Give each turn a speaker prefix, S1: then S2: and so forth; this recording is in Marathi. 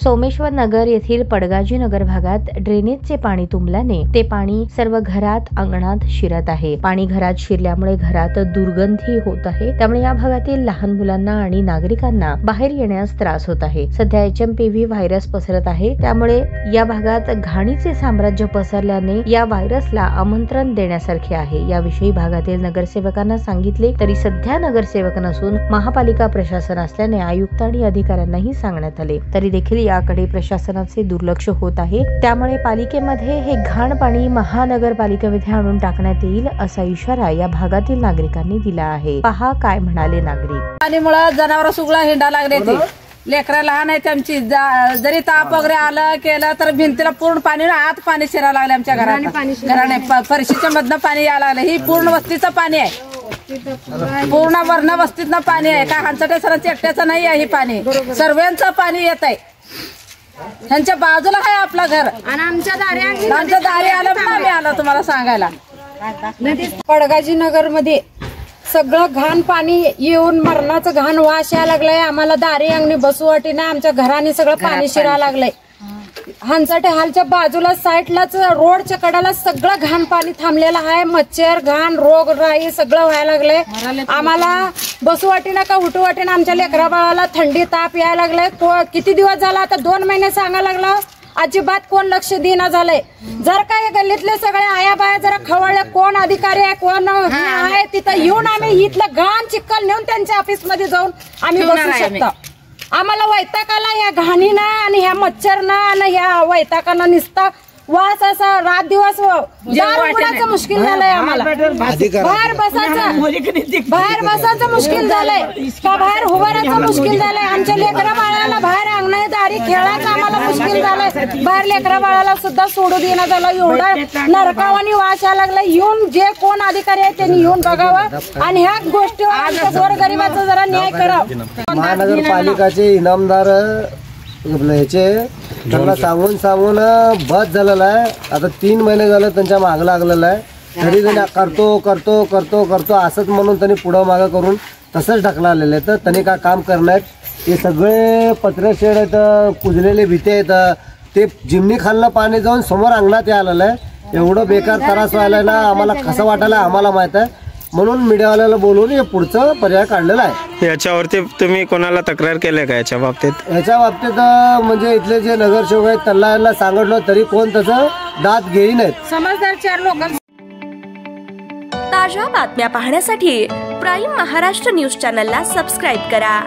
S1: सोमेश्वर नगर येथील पडगाजी नगर भागात ड्रेनेजचे पाणी तुंबल्याने ते पाणी सर्व घरात अंगणात शिरत आहे। पाणी घरात शिरल्यामुळे घरात दुर्गंधी होत आहे। त्यामुळे या भागातील लहान मुलांना आणि नागरिकांना बाहेर येण्यास त्रास होत आहे। सध्या HMPV व्हायरस पसरत आहे, त्यामुळे या भागात घाणीचे साम्राज्य पसरल्याने या व्हायरसला आमंत्रण देण्यासारखे आहे। याविषयी भागातील नगरसेवकांना सांगितले तरी सध्या नगरसेवक नसून महापालिका प्रशासन असल्याने आयुक्त आणि अधिकाऱ्यांनाही सांगण्यात आले, तरी देखील याकडे प्रशासनाचे दुर्लक्ष होत आहे। त्यामुळे पालिकेमध्ये हे घाण पाणी महानगरपालिकेमध्ये आणून टाकण्यात येईल असा इशारा या भागातील नागरिकांनी दिला आहे। पहा काय म्हणाले नागरिक।
S2: पाणीमुळे जनावर सुगळा हिंडा लागले ते लेकरं लहान आहेत आमची, जरी ताप वगैरे आलं केलं तर भिंतीला पूर्ण पाणी आत पाणी शिरायला लागले आमच्या घराने फरशीच्या मधनं पाणी यायला लागलं। ही पूर्ण वस्तीचं पाणी आहे, पूर्ण वर्ण वस्तीतनं पाणी आहे, काय हंचटे सरांचं एकट्याचं नाही आहे। ही पाणी सर्वांचं पाणी येत आहे, ह्यांच्या बाजूला आहे आपलं घर आणि आमच्या दारी आलं पण आम्ही आलो तुम्हाला सांगायला।
S3: पडगाजी नगर मध्ये सगळं घाण पाणी येऊन मरणाचं घाण वास यायला लागलाय। आम्हाला दारी अंगणी बसू वाटेना, आमच्या घराने सगळं पाणी शिरायला लागलंय। हंचटे हालच्या बाजूला साईडलाच रोडच्या कडाला सगळं घाण पाणी थांबलेलं आहे। मच्छर घाण रोग राई सगळं व्हायला लागलंय। आम्हाला बसू वाटेना का उठू वाटेना, आमच्या लेकरा बाळाला थंडी ताप यायला लागलाय। किती दिवस झाला आता 2 महिने सांगायला लागला, अजिबात कोण लक्ष देना झालंय। जर काय गल्लीतले सगळे आया बाया जरा खवळले, कोण अधिकारी आहे कोण आहे तिथं येऊन आम्ही इथलं घाण चिखल नेऊन त्यांच्या ऑफिस मध्ये जाऊन आम्ही बसू शकतो। आम्हाला वैतागाला या घाणीना आणि ह्या मच्छरना आणि ह्या वैतागाना निसता वास असा रात दिवस उघडायचं मुश्किल झालंय। आम्हाला बाहेर बसायचं मुश्किल झालंय, का बाहेर उभारायचं मुश्किल झालंय। आमच्या लेकरा बाळाला बाहेर अंगणात दारी खेळायचं आम्हाला मुश्किल झालंय। बाहेर लेकरा बाळाला सुद्धा सोडू देणं झालं, एवढा नरकावानी वास यायला लागला। येऊन जे कोण अधिकारी आहे त्यांनी येऊन बघावं आणि ह्या गोष्टीवर आमच्या गोरगरिबाचा जरा न्याय करावा।
S4: महानगरपालिकाचे इनामदार ह्याचे त्यांना सांगून बस झालेला आहे। आता 3 महिने झाले त्यांच्या माग लागलेला आहे, तरी त्यांनी करतो असंच म्हणून त्यांनी पुढं मागं करून तसंच ढकला आलेलं आहे। तर त्यांनी काय काम करणार, हे सगळे पत्रे शेड आहेत, कुजलेले भीती आहेत, ते जिमनी खालनं पाणी जाऊन समोर अंगणात आलेलं आहे। एवढं बेकार त्रास व्हायला ना आम्हाला कसं वाटायला आम्हाला माहित आहे, म्हणून मीडियावाल्याला बोलवून हे पुढचं पर्याय काढलेला आहे।
S5: याच्यावरती तुम्ही कोणाला तक्रार केली का याच्या बाबतीत?
S4: म्हणजे इथले जे नगरसेवक आहेत त्यांना सांगितलं तरी कोण त्याचं दाद घेई नाहीत।
S3: समजदार 4 लोक।
S6: ताज्या बातम्या पाहण्यासाठी प्राईम महाराष्ट्र न्यूज चॅनलला सबस्क्राईब करा।